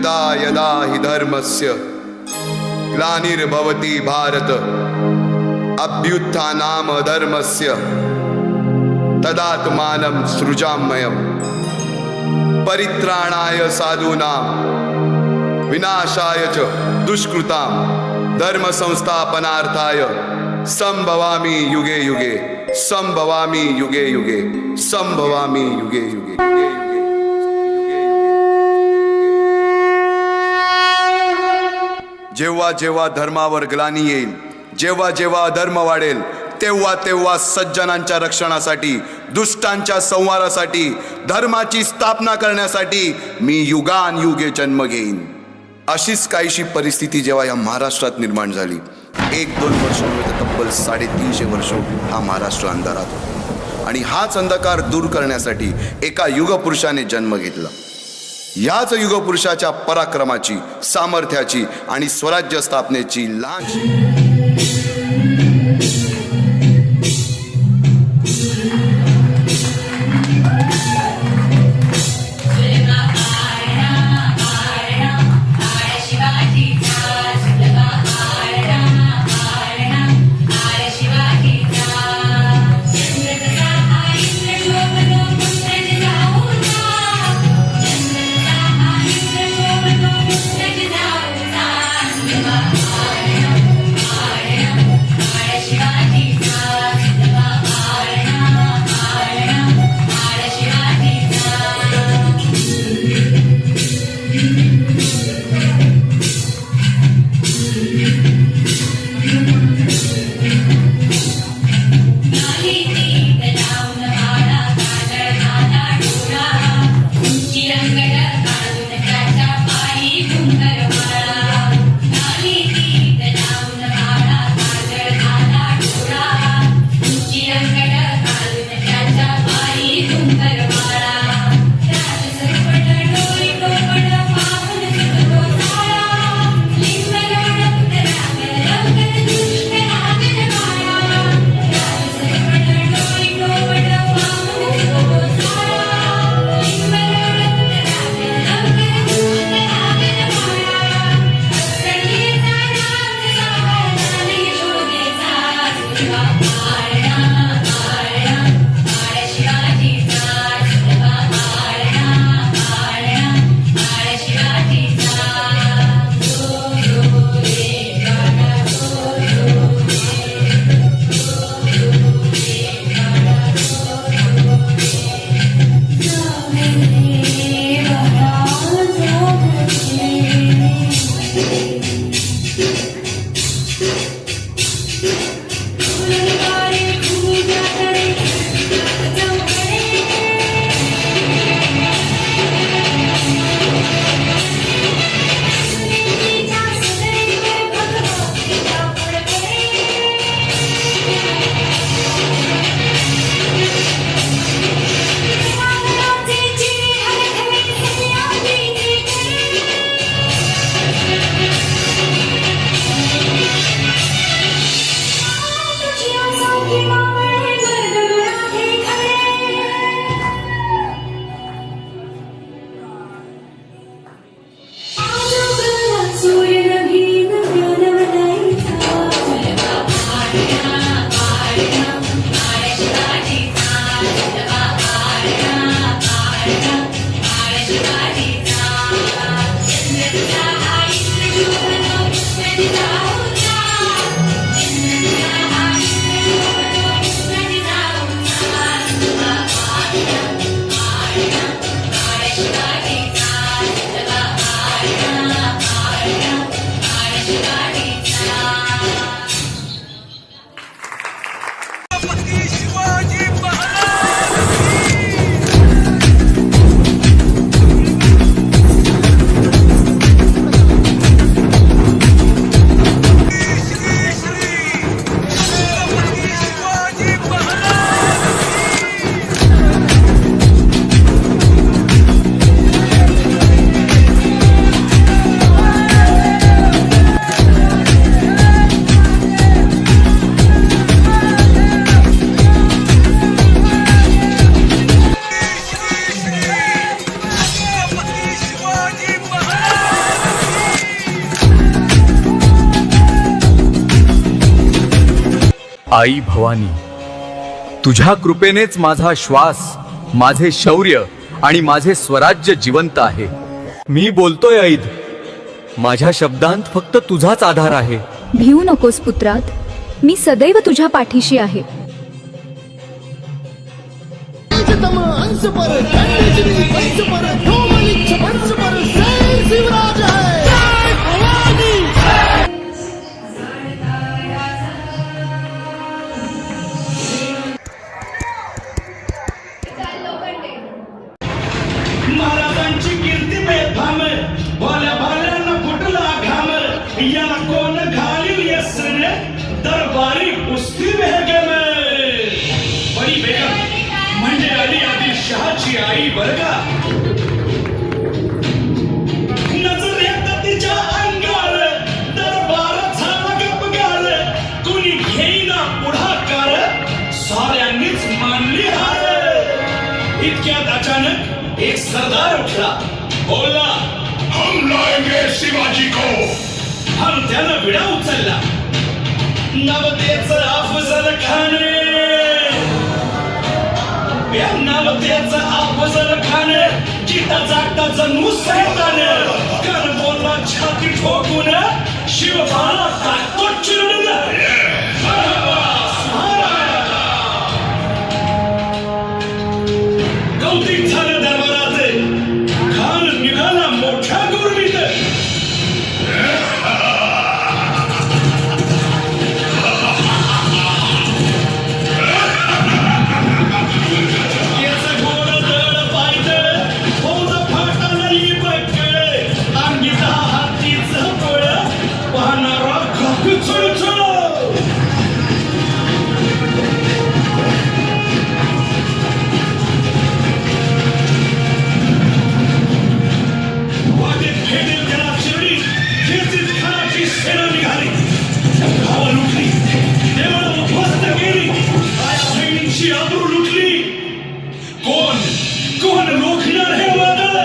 यदा यदा हि धर्मस्य ग्लानिर्भवति भारत अभ्युत्थानाम धर्मस्य तदात्मानं सृजाम्यहम् परित्राणाय साधूनां विनाशाय च दुष्कृतां धर्म संस्थापनार्थाय संभवामि युगे युगे संभवामि युगे युगे संभवामि युगे युगे। जेव्हा जेव्हा धर्मावर ग्लानी येईल, जेव्हा जेव्हा अधर्म वाढेल, तेव्हा तेव्हा सज्जनांच्या रक्षणासाठी, दुष्टांच्या संहारासाठी, धर्माची स्थापना करण्यासाठी मी युगान युगे जन्म घेईन। अशीच काहीशी परिस्थिती जेव्हा या महाराष्ट्रात निर्माण झाली, 1-2 वर्ष नव्हे तर तब्बल 350 वर्ष हा महाराष्ट्र अंधारात होता आणि हाच अंधकार दूर करण्यासाठी एका युगपुरुषाने जन्म घेतला। याच युगपुरुषाच्या पराक्रमाची, सामर्थ्याची आणि स्वराज्य स्थापनेची लहानशी आई भवानी, तुझ्या कृपेनेच माझा श्वास, माझे शौर्य आणि माझे स्वराज्य जिवंत आहे. मी बोलतोय ऐद. माझ्या शब्दांत फक्त तुझाच आधार आहे. भिवू नकोस पुत्रात, मी सदैव तुझ्या पाठीशी आहे. महाराजांची कीर्ती बेफाम, भोल्या भाल्यांना फुटला घाम, याला कोण घालील यसन, दरबारी कुस्ती बेगम. बडी बेगम म्हणजे अली आदिलशहाची आई बरगा. नजर येत तिच्या अंगार, दरबार झाला गपगार, कुणी घेईना पुढाकार, साऱ्यांनीच मानली हार. इतक्यात अचानक एक सरदार उठला, बोलला, हम लाएंगे शिवाजी को. हम त्यानं विडा उचलला. नवतेचं अफजल खान, या नवतेचं अफजल खान, जिता जागता जणू सैतान. कर बोलला छाती ठोकून, शिवबाला टाकतो चिरून. कौतिक झालं दरबारात, खान निघाला मोठ्या गुरमीत. याचं गोड दड पायदळ, फौज फाटालाही बक्कळ, अंगीचा हातीचं पळ, पाहणारा कापी चुळचुळ. वाटेत भेटेल त्याला चिरडी, कीर्तीत खानाची सेना निघाली. गावं लुटली, देवळं उद्ध्वस्त केली, आया बहिणींची आबरू लुटली. कोण कोण रोखणार हे वादळ?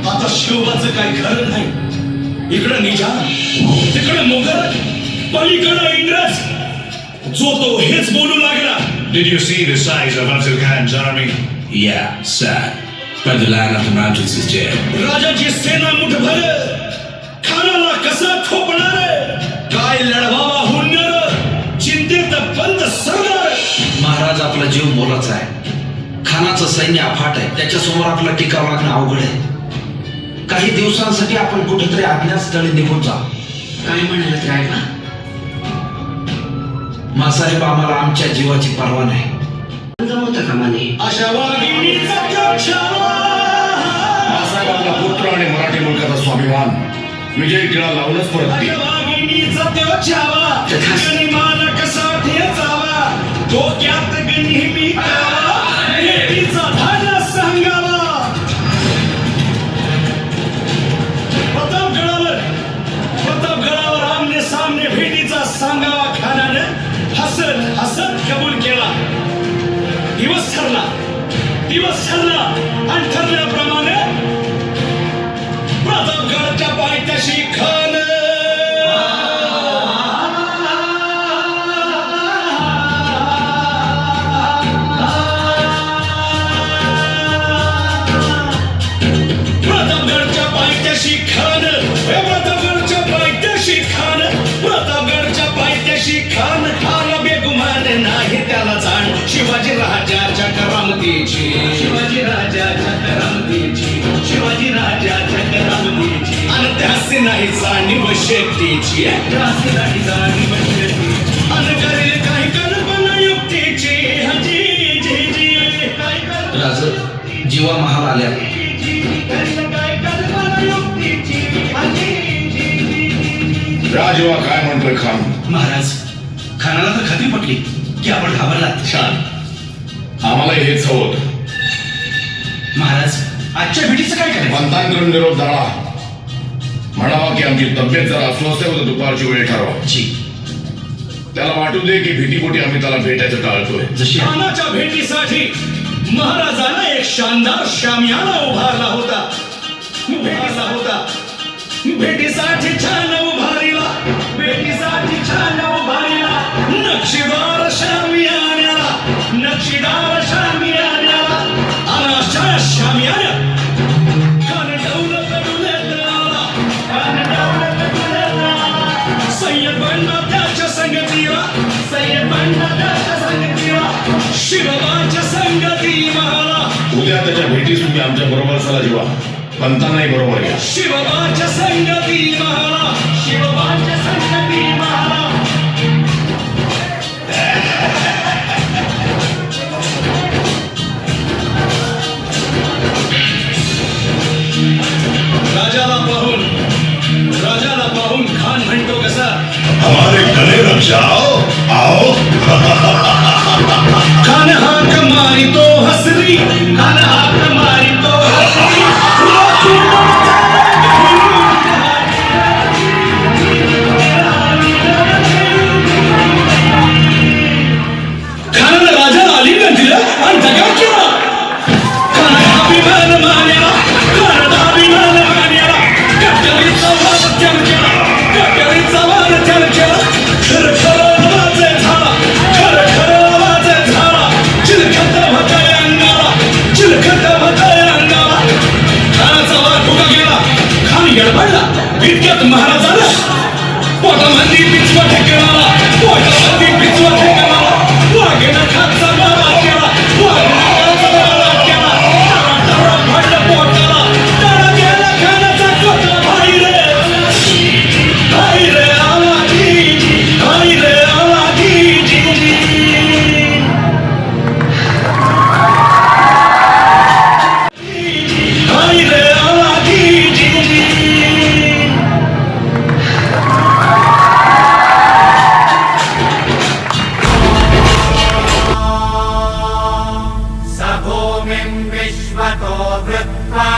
आता शिवबाचं काही खरं नाही. इकडं निजाम, तिकडं मुघल, पलीकडं इंग्रज. जो तो हेच बोलू लागला. Did you see the size of Abdul Khan's army? Yeah, sir. But the land of the mountains is dead. राजाची सेना मुठभर, खानाला कसा ठोपणार? काय लढवावा हुन्नर, चिंतेत बंद सरदार. महाराज, आपला जीव मोलाचा आहे. खानाचं सैन्य अफाट आहे. त्याच्यासमोर आपला टिकाव लागणं अवघड आहे. काही दिवसांसाठी आपण कुठेतरी अज्ञातस्थळी निघून जा. काय म्हणाले काय ना मासाहेब, आम्हाला आमच्या जीवाची पर्वा नाही. जमवतं का माने? अशा वाघिणीचा त्यो छावा. मासाहेब आपला पुत्र आणि मराठी मुलकाचा स्वाभिमान विजयी टिळा लावूनच परत अशा वाघिणीचा त्यो छावा, गनिमान कसा ठेचावा, डोक्यात नेहमी कावा, भेटीचा धागा सांगावा. प्रतापगडावर आमने सामने भेटीचा सांगावा खानानं हसत हसत कबूल केला. दिवस ठरला आणि ठरल्याप्रमाणे प्रतापगडच्या पायथ्याशी खान. प्रतापगडच्या पायथ्याशी खान, प्रतापगडच्या पायथ्याशी खान, प्रतापगडच्या पायथ्याशी खान. खान बेगुमान नाही त्याला जाण, शिवाजी राजाच्या करामतीची, शिवाजी राजाच्या करामतीची, शिवाजी राजाच्या करामतीची. आणि त्यासी नाही जाणीव शेतीची, त्यासी नाही जाणीव शेतीची. आणि करेल काही कल्पना युक्तीची. हजी जी जी काय कर राज, जीवा महाल आल्या. काय कल्पना युक्तीची. राजेवा काय म्हणतोय खान? महाराज, खानाला तर खात्री पटली की आपण घाबरलात. छान, आम्हाला हेच हवं होतं. महाराज, आजच्या भेटीचं काय करायचं? पंतांकडून निरोप झाला. म्हणावा की आमची तब्येत जरा अस्वस्थ आहे, दुपारची वेळ ठरवा. जी. त्याला वाटू दे की भीतीपोटी आम्ही त्याला भेटायचं टाळतोय. जशी खानाच्या भेटीसाठी महाराजांना एक शानदार शामियाना उभारला होता. भेटीला होता भेटीसाठी छान उभारीला भेटीसाठी छान उभारीला नक्षीदार शामी आण्याला नक्षीदार शामी आण्याला अनाशा शामी आल्या कान डौलत डुलत आला कान डौलत डुलत आला सय्यद बनला त्याच्या संगतीला सय्यद बनला त्याच्या संगतीला शिवबाच्या संगती मला उद्या त्याच्या भेटीस तुम्ही आमच्या बरोबर चला जीवा पंता नाही बरोबर या शिवबाच्या संगती मला शिवबाच्या संगती मला राजाला पाहून खान म्हणतो कसा हमारे गले लग जाओ आओ खान हाक मारितो हसरी खान हाक मारितो हसरी खानानं राजाला आलिंगन दिलं आणि जगात केला खानाचा अभिमान मानेला खानाचा अभिमान मानेला कट्टरीचा वाद त्यानं केला कट्टरीचा वाद त्यानं केला खरं खरं आवाज झाला खरं खरं आवाज झाला चिलखत भटाय अंगाला चिलखत भटाय अंगाला खानाचा वाद फुका गेला खान गडबडला इतक्यात महाराजाला पोटामध्ये पिचवा ठेकणारा पोटामध्ये पिचवा ठेकणारा वाघेनं खाचा मारा केला वाघेनं खाचा मारा केला टाळा फाडलं पोटाला टाळा गेला खानाचा कोटा भाई रे आला जी भाई रे आला जी भाई रे आला जी भूमिं विश्वतो वृत्वा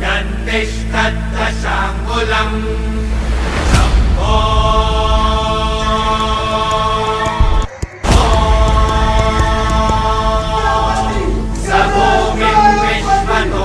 दन्तिष्ठद्दशाङ्गुलम् शम्भो स भूमिं विश्वतो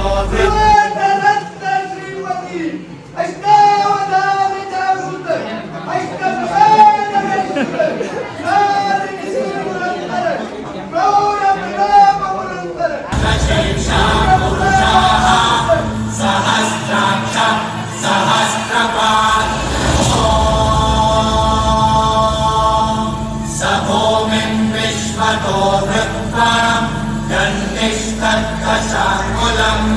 भूमिं विश्वतो वृत्वा दन्तिष्ठद्दशाङ्गुलम्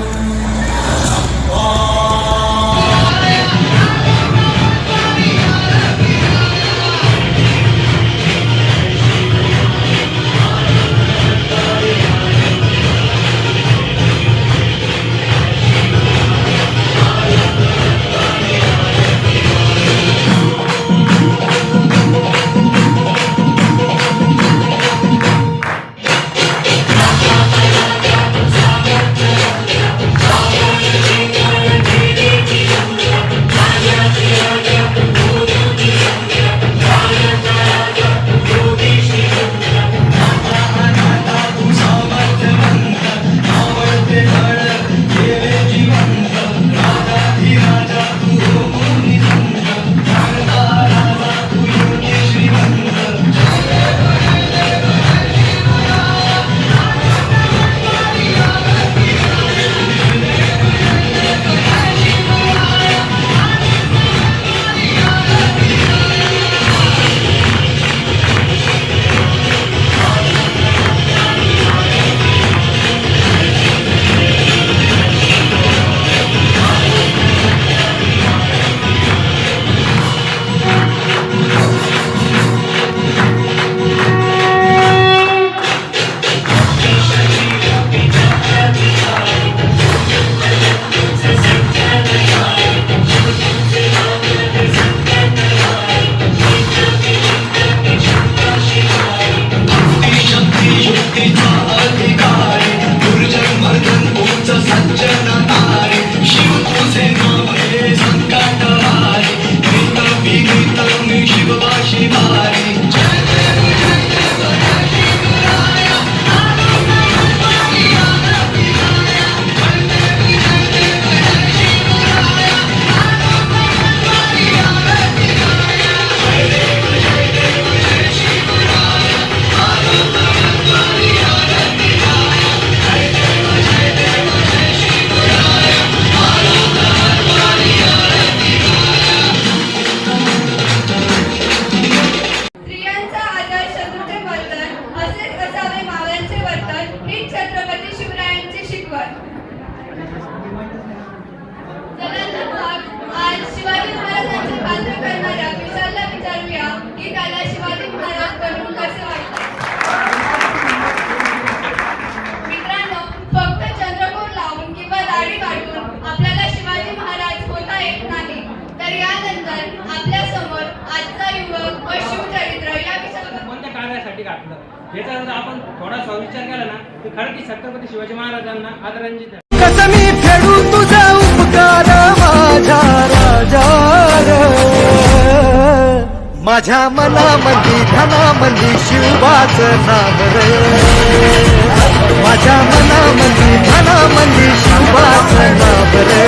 हीच छत्रपती शिवरायांची शिकवण. चला तर मग आज शिवाजी महाराजांचे पात्र करणाऱ्या विशालला विचारूया की त्याला शिवाजी महाराज बनवून कसे वाटते. मित्रांनो, फक्त चंद्रकोर लावून किंवा दाढी काढून आपल्याला शिवाजी महाराज होता येत नाही. तर यानंतर आपल्या समोर आजचा युवक व शिवचरित्र या विषयावर कोणत्या कार्यासाठी घातलं याचा जर आपण थोडासा विचार केला ना तर खरं की छत्रपती शिवाजी महाराजांना आदरांजली आहे. कसं मी फेडू तुझा उपकार माझा राजा रे. माझ्या मनामंदी धनामंदी शिवाच नाव रे. माझ्या मनामंदी धनामंदी शिवाच नाव रे.